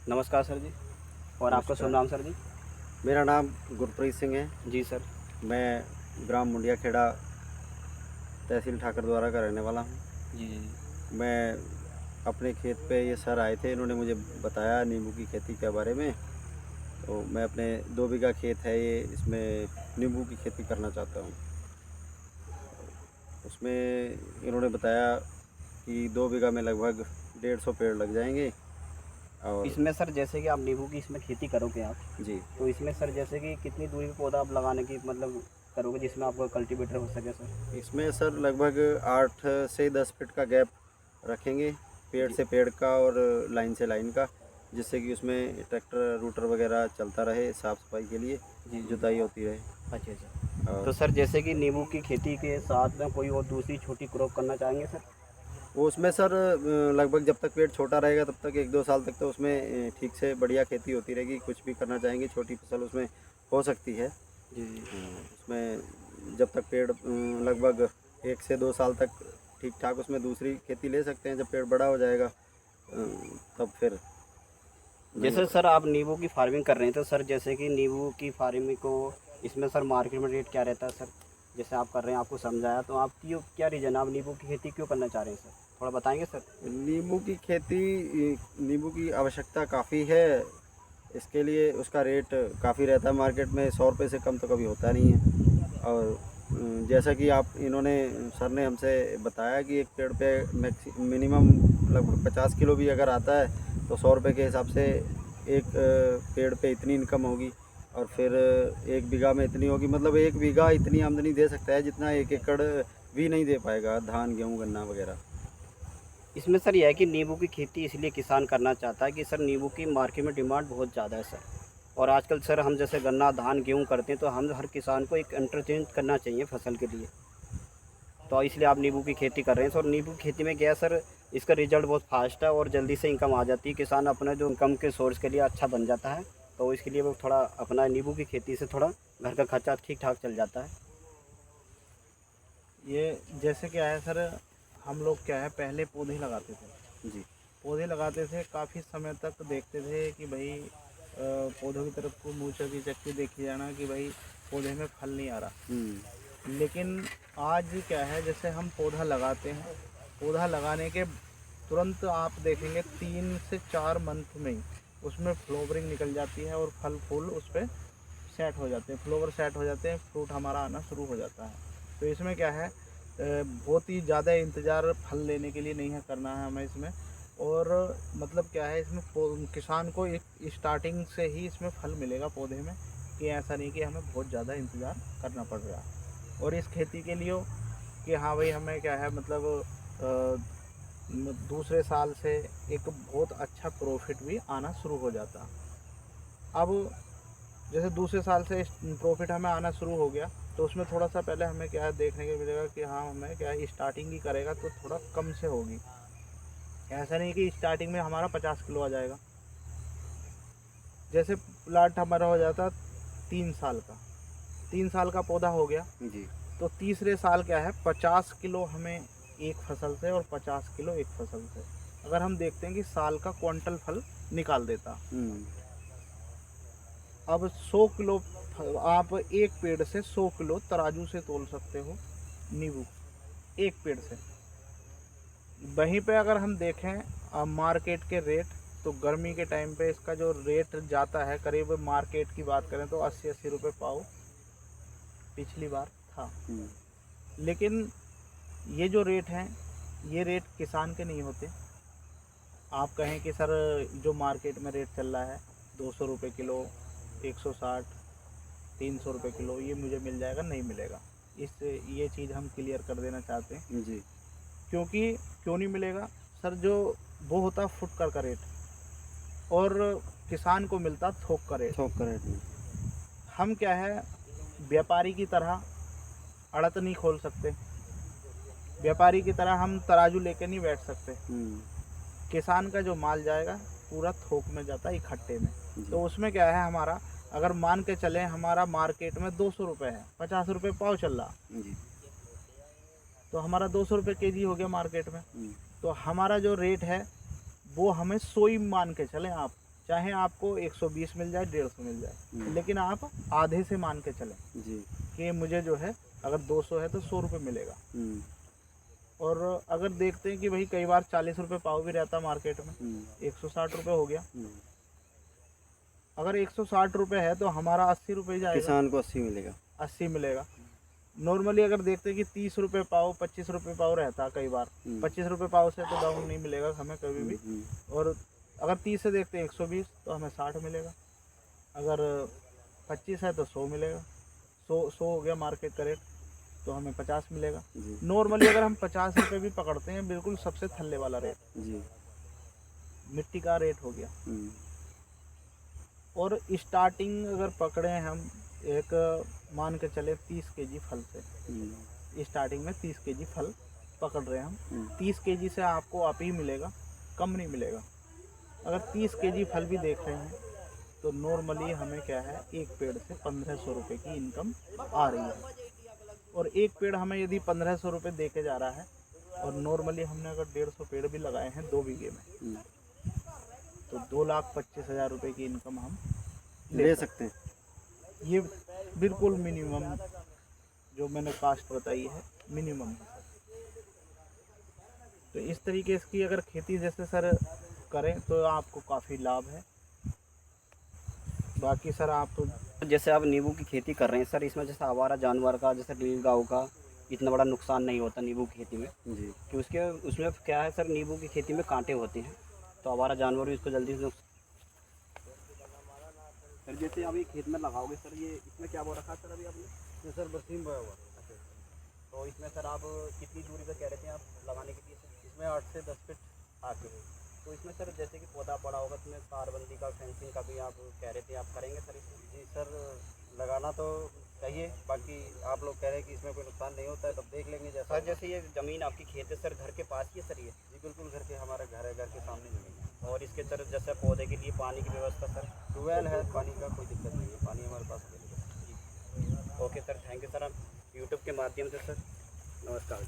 नमस्कार सर जी। और आपका शुभ नमस्कार। नाम सर जी? मेरा नाम गुरप्रीत सिंह है। जी सर। मैं ग्राम मुंडिया खेड़ा, तहसील ठाकर द्वारा का रहने वाला हूँ। जी, जी, जी। मैं अपने खेत पे ये सर आए थे, इन्होंने मुझे बताया नींबू की खेती के बारे में। तो मैं अपने 2 बीघा खेत है ये, इसमें नींबू की खेती करना चाहता हूँ। उसमें इन्होंने बताया कि 2 बीघा में लगभग 150 पेड़ लग जाएँगे। और इसमें सर जैसे कि आप नींबू की इसमें खेती करोगे आप, जी, तो इसमें सर जैसे कि कितनी दूरी पे पौधा आप लगाने की मतलब करोगे जिसमें आपका कल्टीवेटर हो सके सर? इसमें सर लगभग 8 से 10 फीट का गैप रखेंगे, पेड़ जी, से पेड़ का और लाइन से लाइन का, जिससे कि उसमें ट्रैक्टर रूटर वगैरह चलता रहे, साफ़ सफाई के लिए जी, जी, जी। जुताई होती रहे। अच्छा, अच्छा। तो और सर जैसे कि नींबू की खेती के साथ में कोई और दूसरी छोटी क्रॉप करना चाहेंगे सर? वो उसमें सर लगभग जब तक पेड़ छोटा रहेगा तब तक 1-2 साल तक तो उसमें ठीक से बढ़िया खेती होती रहेगी। कुछ भी करना चाहेंगे, छोटी फसल उसमें हो सकती है। जी, जी। उसमें जब तक पेड़ लगभग 1 से 2 साल तक ठीक ठाक उसमें दूसरी खेती ले सकते हैं। जब पेड़ बड़ा हो जाएगा तब फिर नहीं जैसे होगा। सर आप नींबू की फार्मिंग कर रहे हैं तो सर जैसे कि नींबू की फार्मिंग को इसमें सर मार्केट में रेट क्या रहता है सर? जैसे आप कर रहे हैं आपको समझाया तो आपकी क्या रीज़न है आप नींबू की खेती क्यों करना चाह रहे हैं सर? थोड़ा बताएँगे सर? नींबू की खेती, नींबू की आवश्यकता काफ़ी है। इसके लिए उसका रेट काफ़ी रहता है मार्केट में, 100 रुपये से कम तो कभी होता नहीं है। और जैसा कि आप इन्होंने सर ने हमसे बताया कि एक पेड़ पे मिनिमम लगभग 50 किलो भी अगर आता है तो 100 रुपये के हिसाब से एक पेड़ पे इतनी इनकम होगी। और फिर 1 बीघा में इतनी होगी, मतलब 1 बीघा इतनी आमदनी दे सकता है जितना 1 एकड़ भी नहीं दे पाएगा, धान गेहूँ गन्ना वगैरह। इसमें सर यह है कि नींबू की खेती इसलिए किसान करना चाहता है कि सर नींबू की मार्केट में डिमांड बहुत ज़्यादा है सर। और आजकल सर हम जैसे गन्ना, धान, गेहूँ करते हैं तो हम हर किसान को एक इंटरचेंज करना चाहिए फसल के लिए। तो इसलिए आप नींबू की खेती कर रहे हैं। सर नींबू की खेती में क्या है सर इसका रिज़ल्ट बहुत फ़ास्ट है और जल्दी से इनकम आ जाती है। किसान अपना जो इनकम के सोर्स के लिए अच्छा बन जाता है। तो इसके लिए वो थोड़ा अपना नींबू की खेती से थोड़ा घर का खर्चा ठीक-ठाक चल जाता है। ये जैसे क्या है सर, हम लोग क्या है पहले पौधे लगाते थे। जी। पौधे लगाते थे काफ़ी समय तक देखते थे कि भाई पौधों की तरफ को मुँह चक के देखी जाना कि भाई पौधे में फल नहीं आ रहा। हुँ। लेकिन आज क्या है, जैसे हम पौधा लगाते हैं, पौधा लगाने के तुरंत आप देखेंगे 3 से 4 मंथ में ही उसमें फ्लावरिंग निकल जाती है और फल फूल उस पे सेट हो जाते हैं, फ्लावर सेट हो जाते हैं, फ्रूट हमारा आना शुरू हो जाता है। तो इसमें क्या है, बहुत ही ज़्यादा इंतज़ार फल लेने के लिए नहीं है करना है हमें इसमें। और मतलब क्या है, इसमें किसान को एक स्टार्टिंग से ही इसमें फल मिलेगा पौधे में, कि ऐसा नहीं कि हमें बहुत ज़्यादा इंतज़ार करना पड़ रहा है। और इस खेती के लिए कि हाँ भाई हमें क्या है मतलब दूसरे साल से एक बहुत अच्छा प्रॉफिट भी आना शुरू हो जाता। अब जैसे दूसरे साल से प्रॉफिट हमें आना शुरू हो गया, तो उसमें थोड़ा सा पहले हमें क्या है देखने को मिलेगा कि हाँ हमें क्या है स्टार्टिंग ही करेगा तो थोड़ा कम से होगी। ऐसा नहीं कि स्टार्टिंग में हमारा 50 किलो आ जाएगा। जैसे प्लांट हमारा हो जाता 3 साल का, 3 साल का पौधा हो गया, जी। तो तीसरे साल क्या है 50 किलो हमें एक फसल से और 50 किलो एक फसल से, अगर हम देखते हैं कि साल का क्विंटल फल निकाल देता। हुँ। अब 100 किलो आप एक पेड़ से 100 किलो तराजू से तोल सकते हो नींबू, एक पेड़ से। वहीं पे अगर हम देखें मार्केट के रेट, तो गर्मी के टाइम पे इसका जो रेट जाता है करीब, मार्केट की बात करें तो 80-80 रुपये पाव पिछली बार था। हुँ। लेकिन ये जो रेट हैं, ये रेट किसान के नहीं होते। आप कहें कि सर जो मार्केट में रेट चल रहा है 200 रुपये किलो, 160, 300 रुपये किलो, ये मुझे मिल जाएगा, नहीं मिलेगा। इस ये चीज़ हम क्लियर कर देना चाहते हैं। जी। क्योंकि क्यों नहीं मिलेगा सर, जो वो होता फुटकर का रेट और किसान को मिलता थोक का रेट। थोक रेट में। हम क्या है, व्यापारी की तरह अड़त नहीं खोल सकते, व्यापारी की तरह हम तराजू लेके नहीं बैठ सकते। हुँ। किसान का जो माल जाएगा पूरा थोक में जाता है, इकट्ठे में। जी। तो उसमें क्या है हमारा, अगर मान के चलें हमारा मार्केट में 200 रुपये है, 50 रुपये पाव चल रहा, जी। तो हमारा 200 रुपये केजी हो गया मार्केट में। हुँ। तो हमारा जो रेट है वो हमें 100 ही मान के चलें आप, चाहे आपको 120 मिल जाए, 150 मिल जाए, लेकिन आप आधे से मान के चलें जी। कि मुझे जो है अगर 200 है तो 100 रुपये मिलेगा। और अगर देखते हैं कि भाई कई बार 40 रुपये पाव भी रहता मार्केट में, 160 रुपये हो गया। अगर 160 रुपये है तो हमारा 80 रुपये जाएगा, किसान को 80 मिलेगा। 80 मिलेगा। नॉर्मली अगर देखते हैं कि 30 रुपये पाव, 25 रुपये पाव रहता कई बार, 25 रुपये पाव से तो डाउन नहीं मिलेगा हमें कभी भी। और अगर 30 से देखते हैं 120 तो हमें 60 मिलेगा, अगर 25 है तो 100 मिलेगा, 100 हो गया मार्केट का रेट, तो हमें 50 मिलेगा। नॉर्मली अगर हम 50 रुपये भी पकड़ते हैं, बिल्कुल सबसे थल्ले वाला रेट जी। मिट्टी का रेट हो गया। और स्टार्टिंग अगर पकड़े हम एक मान के चले 30 केजी फल से, स्टार्टिंग में 30 केजी फल पकड़ रहे हैं हम, 30 केजी से आपको आप ही मिलेगा, कम नहीं मिलेगा। अगर 30 केजी फल भी देख रहे हैं तो नॉर्मली हमें क्या है, एक पेड़ से 1500 रुपये की इनकम आ रही है। और एक पेड़ हमें यदि 1500 रुपये दे के जा रहा है, और नॉर्मली हमने अगर 150 पेड़ भी लगाए हैं 2 बीघे में, तो 2,25,000 रुपये की इनकम हम ले सकते हैं। ये बिल्कुल मिनिमम जो मैंने कास्ट बताई है, मिनिमम है। तो इस तरीके की अगर खेती जैसे सर करें तो आपको काफ़ी लाभ है। बाकी सर आप जैसे आप नींबू की खेती कर रहे हैं सर, इसमें जैसे आवारा जानवर का, जैसे नीलगांव का इतना बड़ा नुकसान नहीं होता नींबू की खेती में, जी। कि उसमें क्या है सर, नींबू की खेती में कांटे होते हैं, तो आवारा जानवर भी इसको जल्दी से सर जैसे अभी खेत में लगाओगे सर, ये इसमें क्या बो रखा है सर अभी आपने? सर बसीम बोया हुआ। तो इसमें सर आप कितनी दूरी पे कह रहे थे आप लगाने के लिए सर? इसमें 8 से 10 फीट आके। तो इसमें सर जैसे कि पौधा बड़ा होगा तो इसमें तारबंदी का, फेंसिंग का भी आप कह रहे थे, आप करेंगे सर इसमें? जी सर, लगाना तो चाहिए, बाकी आप लोग कह रहे हैं कि इसमें कोई नुकसान नहीं होता है, तब देख लेंगे। जैसा सर जैसे ये ज़मीन आपकी खेत है सर, घर के पास ही है सर ये? जी बिल्कुल, घर के, हमारा घर है, घर के सामने ज़मीन है। और इसके सर जैसे पौधे के लिए पानी की व्यवस्था सर? ट्यूबवेल है, पानी का कोई दिक्कत नहीं है, पानी हमारे पास अवेलेबल है। Okay sir, thank you sir. आप यूट्यूब के माध्यम से सर, नमस्कार।